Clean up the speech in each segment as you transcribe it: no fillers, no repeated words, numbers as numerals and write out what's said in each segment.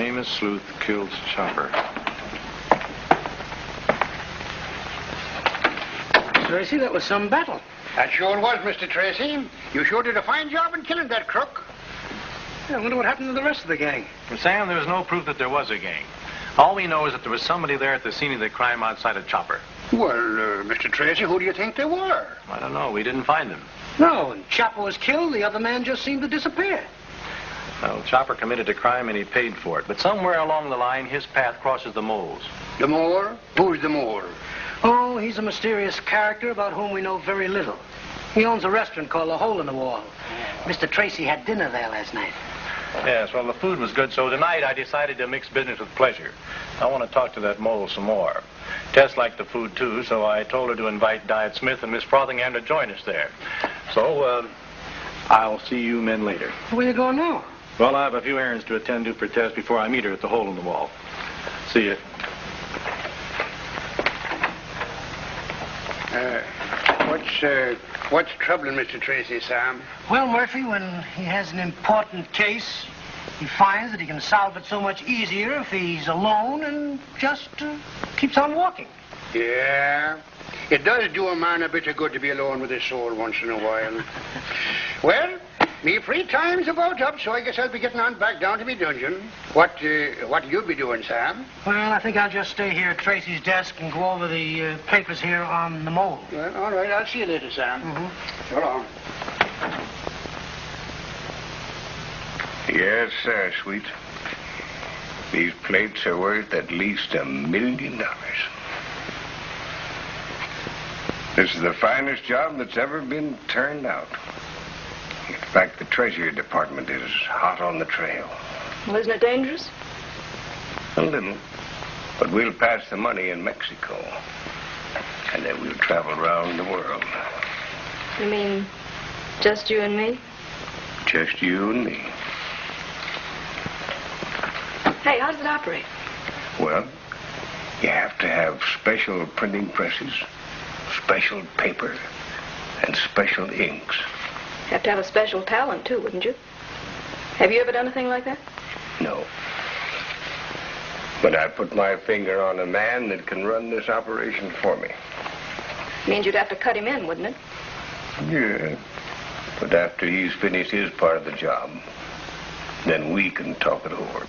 famous sleuth kills Chopper. Tracy, that was some battle. That sure was, Mr. Tracy. You sure did a fine job in killing that crook. Yeah, I wonder what happened to the rest of the gang. Well, Sam, there was no proof that there was a gang. All we know is that there was somebody there at the scene of the crime outside of Chopper. Well, Mr. Tracy, who do you think they were? I don't know. We didn't find them. No, when Chopper was killed, the other man just seemed to disappear. Well, Chopper committed a crime and he paid for it. But somewhere along the line, his path crosses the mole's. The mole? Who's the mole? Oh, he's a mysterious character about whom we know very little. He owns a restaurant called The Hole in the Wall. Mr. Tracy had dinner there last night. Yes, well, the food was good, so tonight I decided to mix business with pleasure. I want to talk to that mole some more. Tess liked the food, too, so I told her to invite Diet Smith and Miss Frothingham to join us there. So, I'll see you men later. Where you going now? Well, I have a few errands to attend to for Tess before I meet her at the Hole in the Wall. See you. What's troubling Mr. Tracy, Sam? Well, Murphy, when he has an important case, he finds that he can solve it so much easier if he's alone and just keeps on walking. Yeah. It does do a man a bit of good to be alone with his soul once in a while. Well, me free time's about up, so I guess I'll be getting on back down to me dungeon. What you be doing, Sam? Well, I think I'll just stay here at Tracy's desk and go over the papers here on the mole. Well, all right. I'll see you later, Sam. So long. Yes, sir, sweet. These plates are worth at least $1 million. This is the finest job that's ever been turned out. In fact, the Treasury Department is hot on the trail. Well, isn't it dangerous? A little. But we'll pass the money in Mexico. And then we'll travel around the world. You mean just you and me? Just you and me. Hey, how does it operate? Well, you have to have special printing presses, special paper, and special inks. Have to have a special talent, too, wouldn't you? Have you ever done a thing like that? No. But I put my finger on a man that can run this operation for me. Means you'd have to cut him in, wouldn't it? Yeah. But after he's finished his part of the job, then we can talk it over.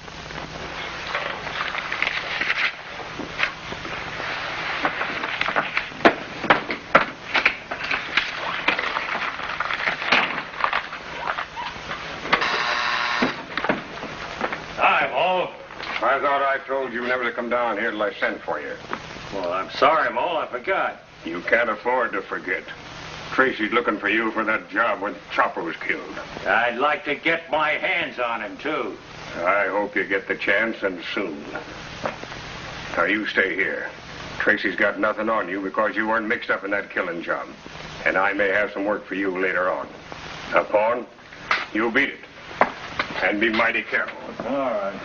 I thought I told you never to come down here till I sent for you. Well, I'm sorry, Mole. I forgot. You can't afford to forget. Tracy's looking for you for that job when Chopper was killed. I'd like to get my hands on him, too. I hope you get the chance, and soon. Now, you stay here. Tracy's got nothing on you because you weren't mixed up in that killing job. And I may have some work for you later on. Now, Pawn, you beat it. And be mighty careful. All right.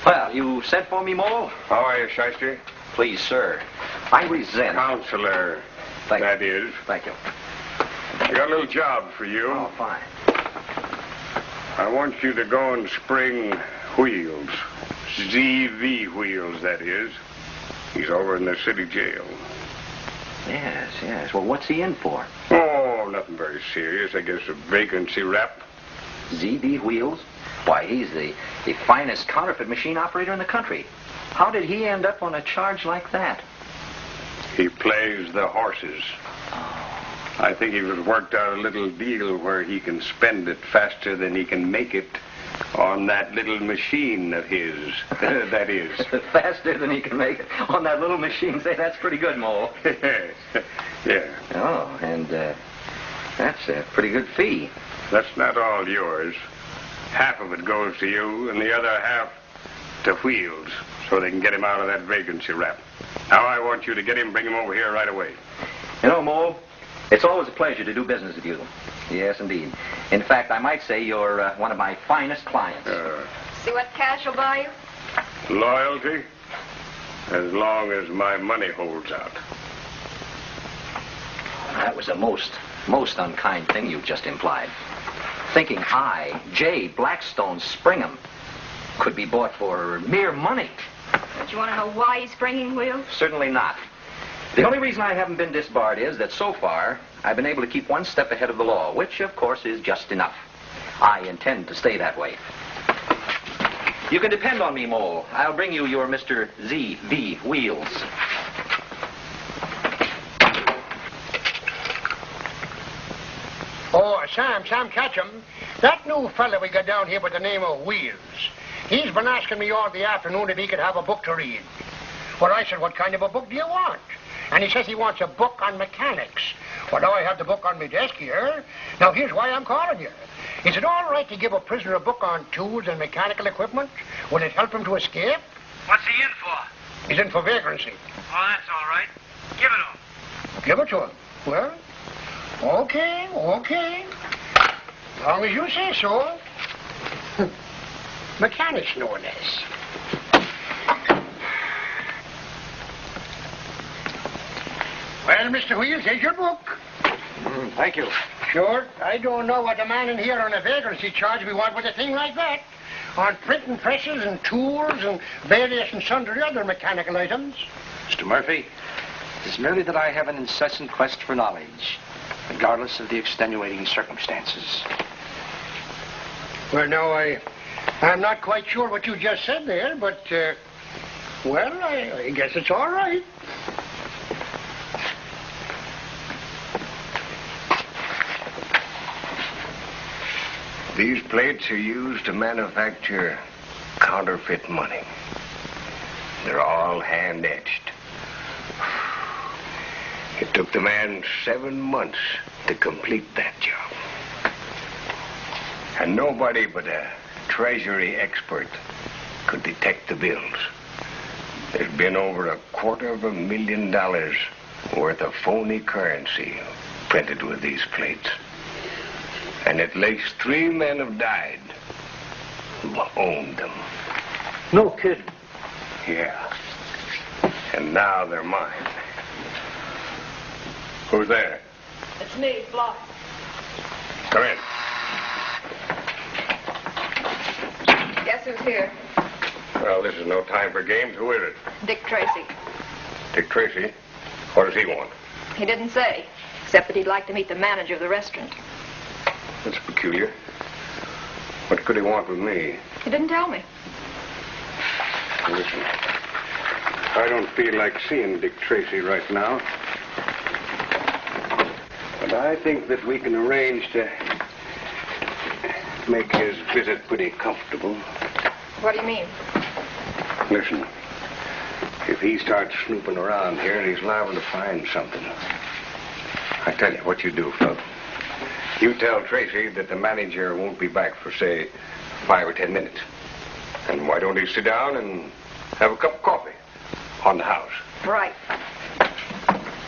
Well, you sent for me, Mole? How are you, Shyster? Please, sir. I resent... Counselor, that is. Thank you. I got a little job for you. Oh, fine. I want you to go and spring wheels. ZV wheels, that is. He's over in the city jail. Yes, yes. Well, what's he in for? Oh, nothing very serious. I guess a vacancy rep. ZV Wheels? Why, he's the finest counterfeit machine operator in the country. How did he end up on a charge like that? He plays the horses. I think he was worked out a little deal where he can spend it faster than he can make it on that little machine of his. That is. Faster than he can make it on that little machine. Say, that's pretty good, Mole. Yeah. Oh, and that's a pretty good fee. That's not all yours. Half of it goes to you, and the other half to Wheels, so they can get him out of that vacancy rap. Now I want you to get him, bring him over here right away. You know, Mole, it's always a pleasure to do business with you. Yes, indeed. In fact, I might say you're one of my finest clients. See what cash will buy you? Loyalty? As long as my money holds out. That was a most unkind thing you just implied. Thinking I, J. Blackstone Springham, could be bought for mere money. Don't you want to know why he's springing wheels? Certainly not. The only reason I haven't been disbarred is that so far I've been able to keep one step ahead of the law, which, of course, is just enough. I intend to stay that way. You can depend on me, Mole. I'll bring you your Mr. Z.V. Wheels. Oh, Sam Catchem. That new fella we got down here by the name of Wheels. He's been asking me all the afternoon if he could have a book to read. Well, I said, what kind of a book do you want? And he says he wants a book on mechanics. Well, now I have the book on my desk here. Now, here's why I'm calling you. Is it all right to give a prisoner a book on tools and mechanical equipment? Will it help him to escape? What's he in for? He's in for vagrancy. Oh, that's all right. Give it to him. Give it to him. Well, okay. As long as you say so. Mechanics, no less. Well, Mr. Wheels, here's your book. Thank you. Sure. I don't know what a man in here on a vagrancy charge we want with a thing like that. On printing presses and tools and various and sundry other mechanical items. Mr. Murphy, it's merely that I have an incessant quest for knowledge, regardless of the extenuating circumstances. Well, now, I'm not quite sure what you just said there, but, well, I guess it's all right. These plates are used to manufacture counterfeit money. They're all hand-etched. It took the man 7 months to complete that job. And nobody but a treasury expert could detect the bills. There's been over $250,000 worth of phony currency printed with these plates. And at least 3 men have died who owned them. No kidding. Yeah. And now they're mine. Who's there? It's me, Fly. Come in. Guess who's here? Well, this is no time for games. Who is it? Dick Tracy. Dick Tracy? What does he want? He didn't say, except that he'd like to meet the manager of the restaurant. That's peculiar. What could he want with me? He didn't tell me. Listen, I don't feel like seeing Dick Tracy right now. But I think that we can arrange to make his visit pretty comfortable. What do you mean? Listen, if he starts snooping around here, he's liable to find something. I tell you what you do, Phil. You tell Tracy that the manager won't be back for, say, 5 or 10 minutes. And why don't he sit down and have a cup of coffee on the house? Right.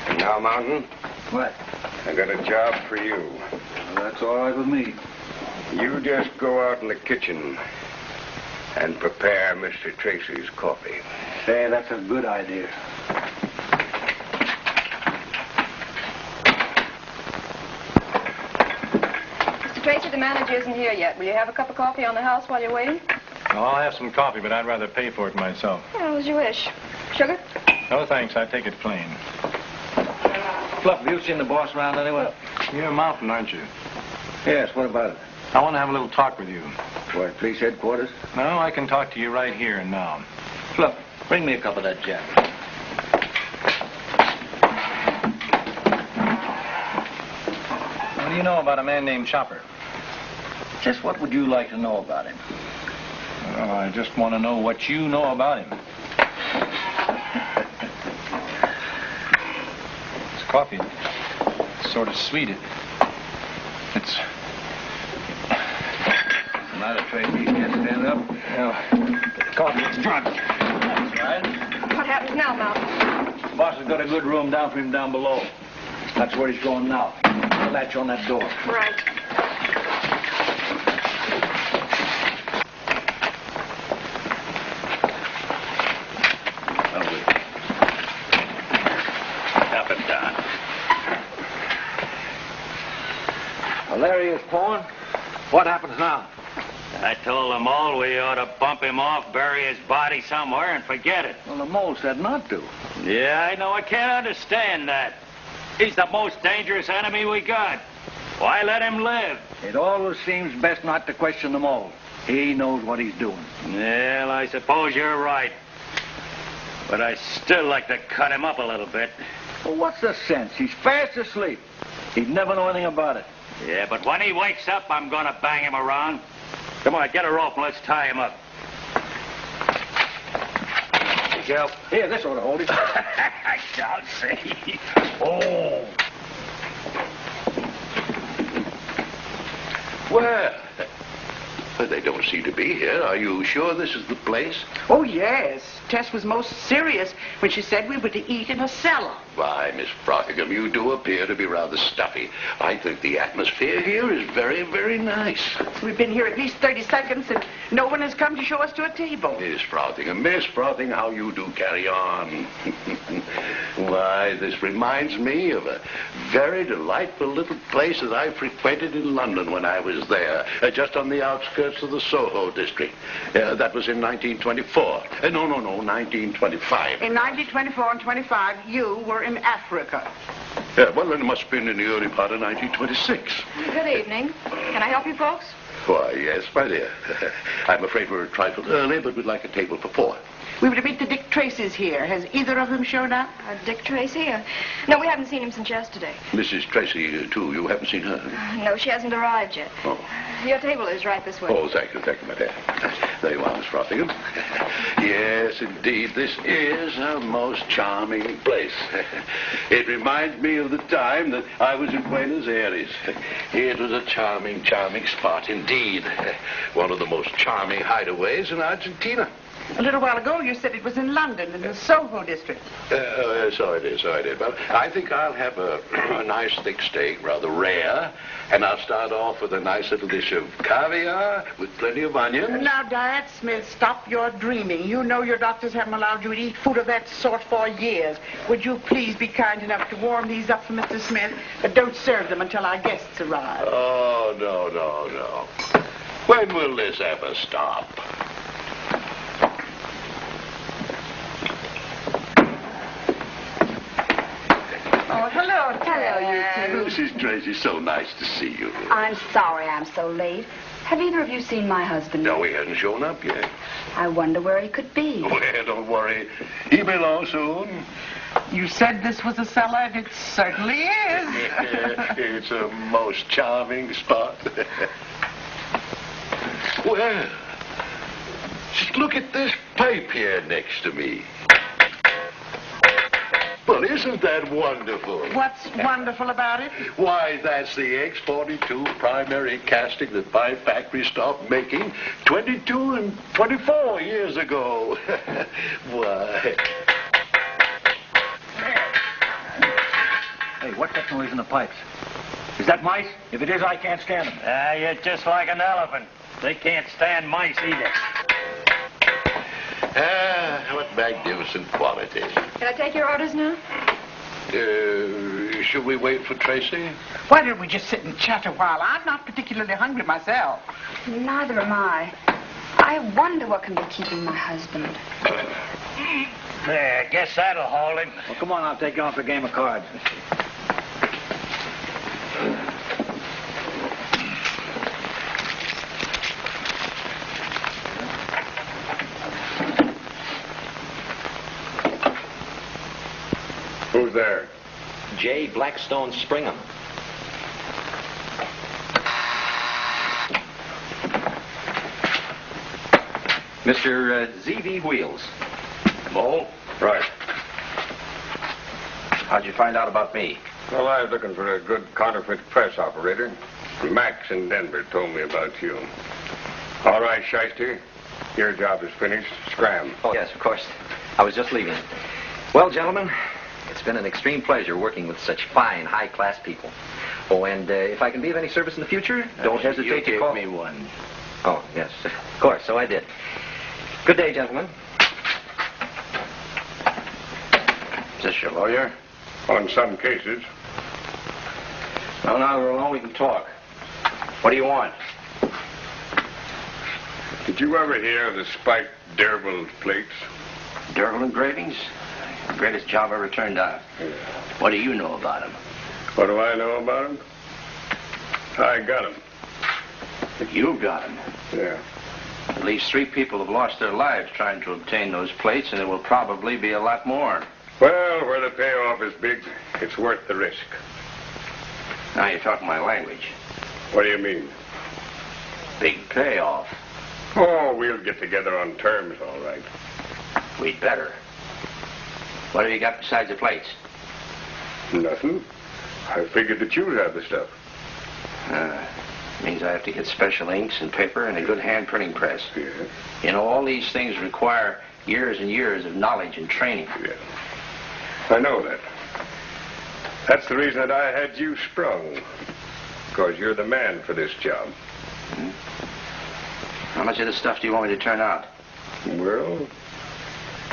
And now, Mountain, What? I got a job for you. Well, that's all right with me. You just go out in the kitchen and prepare Mr. Tracy's coffee. Say, that's a good idea. Mr. Tracy, the manager isn't here yet. Will you have a cup of coffee on the house while you're waiting? Well, I'll have some coffee, but I'd rather pay for it myself. Well, as you wish. Sugar? No, thanks. I take it plain. Fluff, have you seen the boss around anywhere? You're Mountain, aren't you? Yes, what about it? I want to have a little talk with you. What, police headquarters? No, I can talk to you right here and now. Fluff, bring me a cup of that jack. What do you know about a man named Chopper? Just what would you like to know about him? Well, I just want to know what you know about him. It's coffee. It's sort of sweet. It's... What's the matter, Tracy? You can't stand up? Coffee, it's drunk. That's right. What happens now, Mountain? The boss has got a good room down for him down below. That's where he's going now. The latch on that door. Right. Up and down. There he is, Pawn. What happens now? I told the mole we ought to bump him off, bury his body somewhere, and forget it. Well, the mole said not to. Yeah, I know. I can't understand that. He's the most dangerous enemy we got. Why let him live? It always seems best not to question the mole. He knows what he's doing. Well, I suppose you're right. But I still like to cut him up a little bit. Well, what's the sense? He's fast asleep. He'd never know anything about it. Yeah, but when he wakes up, I'm gonna bang him around. Come on, get a rope and let's tie him up. Help. Here, this ought to hold it. I shall see. Oh. Well, they don't seem to be here. Are you sure this is the place? Oh, yes. Tess was most serious when she said we were to eat in a cellar. Why, Miss Frothingham, you do appear to be rather stuffy. I think the atmosphere here is very, very nice. We've been here at least 30 seconds, and no one has come to show us to a table. Miss Frothingham, how you do carry on. Why, this reminds me of a very delightful little place that I frequented in London when I was there, just on the outskirts of the Soho district. That was in 1924. No, 1925. In 1924 and 25, you were in Africa. Yeah, well, then it must have been in the early part of 1926. Good evening. Can I help you folks? Why, yes, my dear. I'm afraid we're a trifle early, but we'd like a table for 4. We were to meet the Dick Tracys here. Has either of them shown up? Dick Tracy? No, we haven't seen him since yesterday. Mrs. Tracy, too. You haven't seen her? No, she hasn't arrived yet. Oh. Your table is right this way. Oh, thank you, my dear. There you are, Miss Frothingham. Yes, indeed, this is a most charming place. It reminds me of the time that I was in Buenos Aires. It was a charming, charming spot indeed. One of the most charming hideaways in Argentina. A little while ago, you said it was in London, in the Soho district. So it is. Well, I think I'll have a nice thick steak, rather rare, and I'll start off with a nice little dish of caviar with plenty of onions. Now, Diet Smith, stop your dreaming. You know your doctors haven't allowed you to eat food of that sort for years. Would you please be kind enough to warm these up for Mr. Smith, but don't serve them until our guests arrive. Oh, no. When will this ever stop? Oh, hello, Hello, you two. Mrs. Tracy, so nice to see you. I'm sorry I'm so late. Have either of you seen my husband? No, he hasn't shown up yet. I wonder where he could be. Well, don't worry. He'll be along soon. You said this was a cellar, and it certainly is. It's a most charming spot. Well, just look at this pipe here next to me. Well, isn't that wonderful? What's wonderful about it? Why, that's the X-42 primary casting that my factory stopped making 22 and 24 years ago. Why? Hey, what's that noise in the pipes? Is that mice? If it is, I can't stand them. You're just like an elephant. They can't stand mice either. What magnificent qualities. Can I take your orders now? Should we wait for Tracy? Why don't we just sit and chat a while? I'm not particularly hungry myself. Neither am I. I wonder what can be keeping my husband. There, guess that'll hold him. Well, come on, I'll take you off a game of cards. Who's there? J. Blackstone Springham. Mr. Z.V. Wheels. Mole? Right. How'd you find out about me? Well, I was looking for a good counterfeit press operator. Max in Denver told me about you. All right, Shyster. Your job is finished. Scram. Oh, yes, of course. I was just leaving. Well, gentlemen, it's been an extreme pleasure working with such fine, high-class people. Oh, and if I can be of any service in the future, don't hesitate to call. You gave me one. Oh, yes, of course, so I did. Good day, gentlemen. Is this your lawyer? On some cases. Well, now we're alone, we can talk. What do you want? Did you ever hear of the spiked Devlin plates? Devlin engravings? The greatest job ever turned out. Yeah. What do you know about them? What do I know about them? I got them. But you've got them. Yeah. At least 3 people have lost their lives trying to obtain those plates, and there will probably be a lot more. Well, where the payoff is big, it's worth the risk. Now you're talking my language. What do you mean? Big payoff. Oh, we'll get together on terms, all right. We'd better. What have you got besides the plates? Nothing. I figured that you'd have the stuff. Means I have to get special inks and paper and a good hand printing press. Yeah. You know, all these things require years and years of knowledge and training. Yeah. I know that. That's the reason that I had you sprung. Because you're the man for this job. How much of this stuff do you want me to turn out? Well,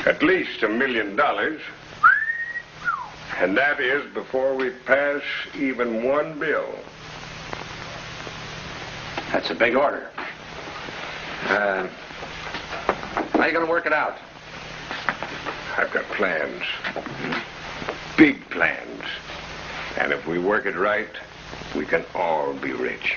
at least $1 million. And that is before we pass even one bill. That's a big order. How are you going to work it out? I've got plans. Big plans. And if we work it right, we can all be rich.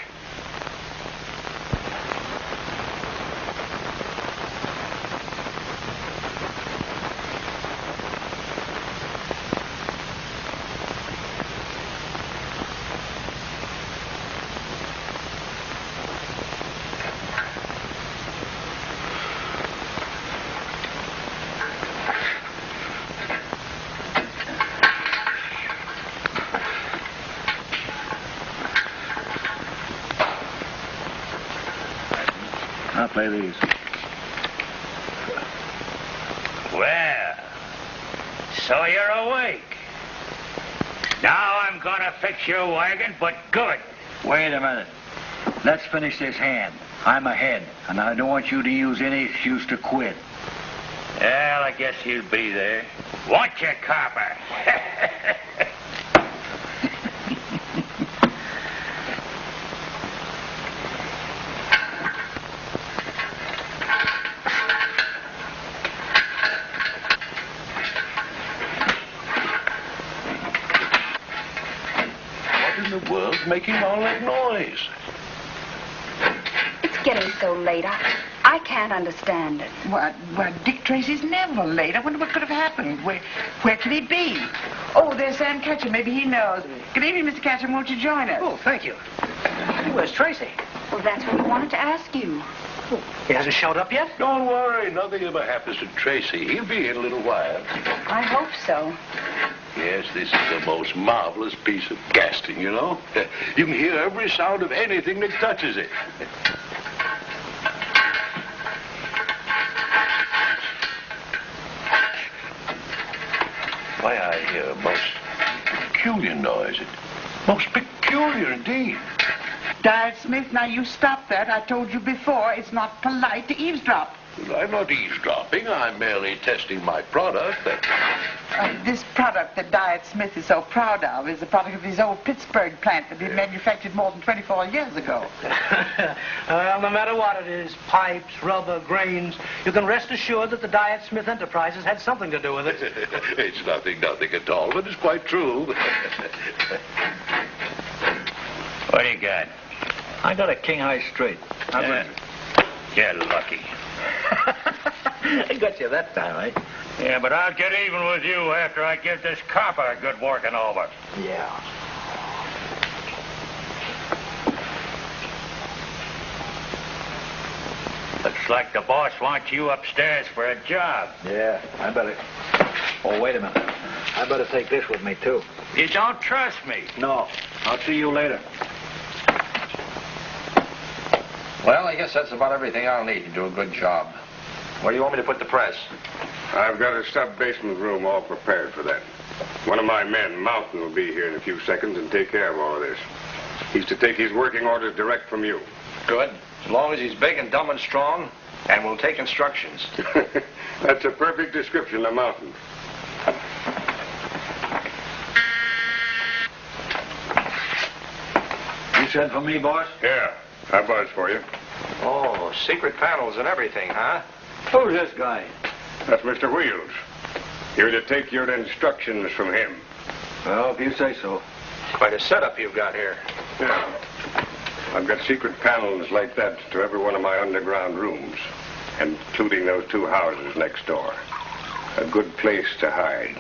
I'll play these. Well, so you're awake. Now I'm gonna fix your wagon, but good. Wait a minute. Let's finish this hand. I'm ahead, and I don't want you to use any excuse to quit. Well, I guess you'll be there. Want you, copper? Making all that noise? It's getting so late. I can't understand it. Well, Dick Tracy's never late. I wonder what could have happened. Where could he be? Oh, there's Sam Catchem. Maybe he knows. Good evening, Mr. Catchem. Won't you join us? Oh, thank you. Where's Tracy? Well, that's what we wanted to ask you. He hasn't showed up yet? Don't worry. Nothing ever happens to Tracy. He'll be in a little while. I hope so. Yes, this is the most marvelous piece of casting, you know. You can hear every sound of anything that touches it. Why, I hear a most peculiar noise. Most peculiar indeed. Diet Smith, now you stop that. I told you before, it's not polite to eavesdrop. I'm not eavesdropping. I'm merely testing my product. This product that Diet Smith is so proud of is a product of his old Pittsburgh plant that he manufactured more than 24 years ago. Well, no matter what it is, pipes, rubber, grains, you can rest assured that the Diet Smith Enterprises had something to do with it. It's nothing at all, but it's quite true. What do you got? I got a king high straight. You're lucky. I got you that time, eh? Yeah, but I'll get even with you after I give this copper a good working over. Yeah. Looks like the boss wants you upstairs for a job. Yeah, I better... Oh, wait a minute. I better take this with me, too. You don't trust me? No. I'll see you later. Well, I guess that's about everything I'll need to do a good job. Where do you want me to put the press? I've got a sub-basement room all prepared for that. One of my men, Mountain, will be here in a few seconds and take care of all of this. He's to take his working orders direct from you. Good. As long as he's big and dumb and strong, and will take instructions. That's a perfect description of Mountain. This sent for me, boss? Yeah, I buzzed for you. Oh, secret panels and everything, huh? Who's this guy? That's Mr. Wheels. You're to take your instructions from him. Well, if you say so. Quite a setup you've got here. Yeah. I've got secret panels like that to every one of my underground rooms, including those 2 houses next door. A good place to hide,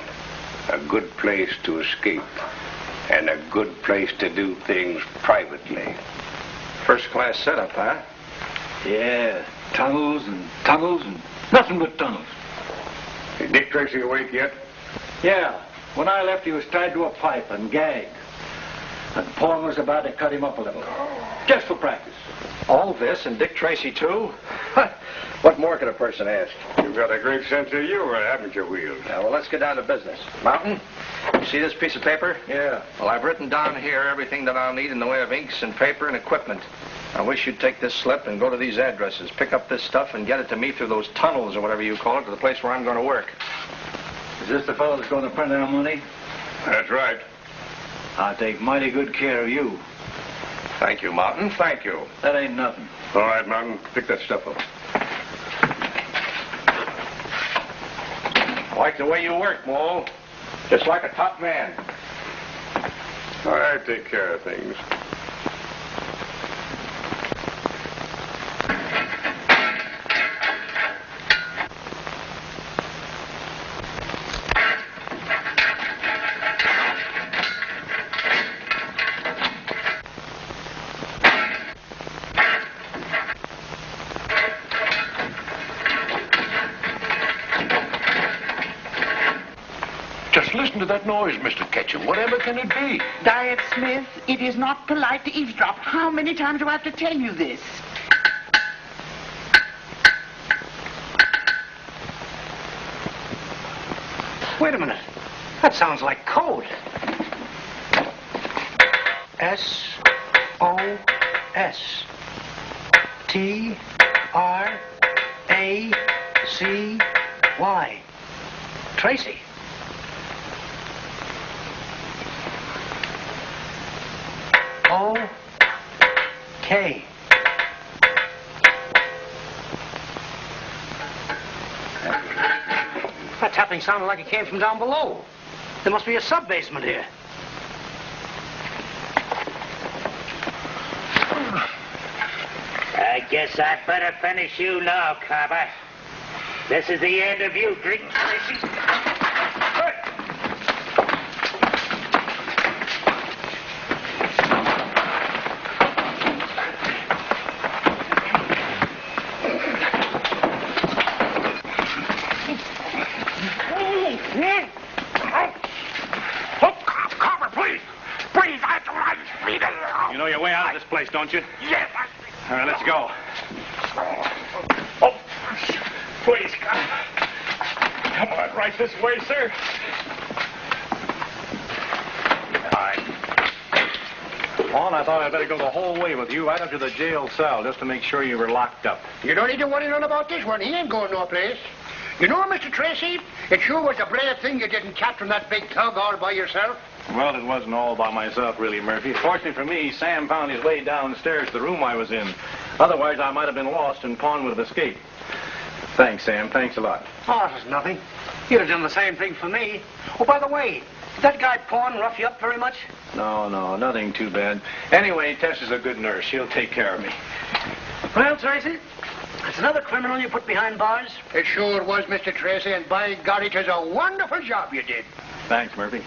a good place to escape, and a good place to do things privately. First-class setup, huh? Yeah, tunnels and nothing but tunnels. Is Dick Tracy awake yet? Yeah, when I left, he was tied to a pipe and gagged. And Paul was about to cut him up a little, just for practice. All this and Dick Tracy, too? What more could a person ask? You've got a great sense of humor, haven't you, Wheels? Yeah, well, let's get down to business. Mountain, you see this piece of paper? Yeah. Well, I've written down here everything that I'll need in the way of inks and paper and equipment. I wish you'd take this slip and go to these addresses, pick up this stuff, and get it to me through those tunnels or whatever you call it, to the place where I'm going to work. Is this the fellow that's going to print our money? That's right. I'll take mighty good care of you. Thank you, Mountain, thank you. That ain't nothing. All right, Mountain, pick that stuff up. I like the way you work, Mo. Just like a top man. I take care of things. Just listen to that noise, Mr. Catchem. Whatever can it be? Diet Smith, it is not polite to eavesdrop. How many times do I have to tell you this? Wait a minute. That sounds like code. S-O-S. T-R-A-C-Y. Tracy. O-K. That tapping sounded like it came from down below. There must be a sub-basement here. I guess I'd better finish you now, Carver. This is the end of you, Dick Tracy. You know your way out of this place, don't you? Yes. All right, let's go. Oh, please, come on, right this way, sir. Vaughn, I thought I'd better go the whole way with you, right up to the jail cell, just to make sure you were locked up. You don't need to worry none about this one. He ain't going no place. You know, Mr. Tracy, it sure was a brave thing you didn't capture that big tug all by yourself. Well, it wasn't all by myself, really, Murphy. Fortunately for me, Sam found his way downstairs to the room I was in. Otherwise, I might have been lost and Pawn would have escaped. Thanks, Sam. Thanks a lot. Oh, that's nothing. You'd have done the same thing for me. Oh, by the way, did that guy Pawn rough you up very much? No, nothing too bad. Anyway, Tess is a good nurse. She'll take care of me. Well, Tracy, that's another criminal you put behind bars. It sure was, Mr. Tracy, and by God, it was a wonderful job you did. Thanks, Murphy.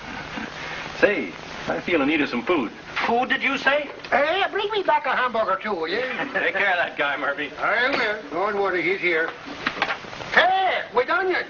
Say, I feel in need of some food. Food, did you say? Hey, bring me back a hamburger, too, will you? Take care of that guy, Murphy. I will. Don't worry, he's here. Hey, with onions.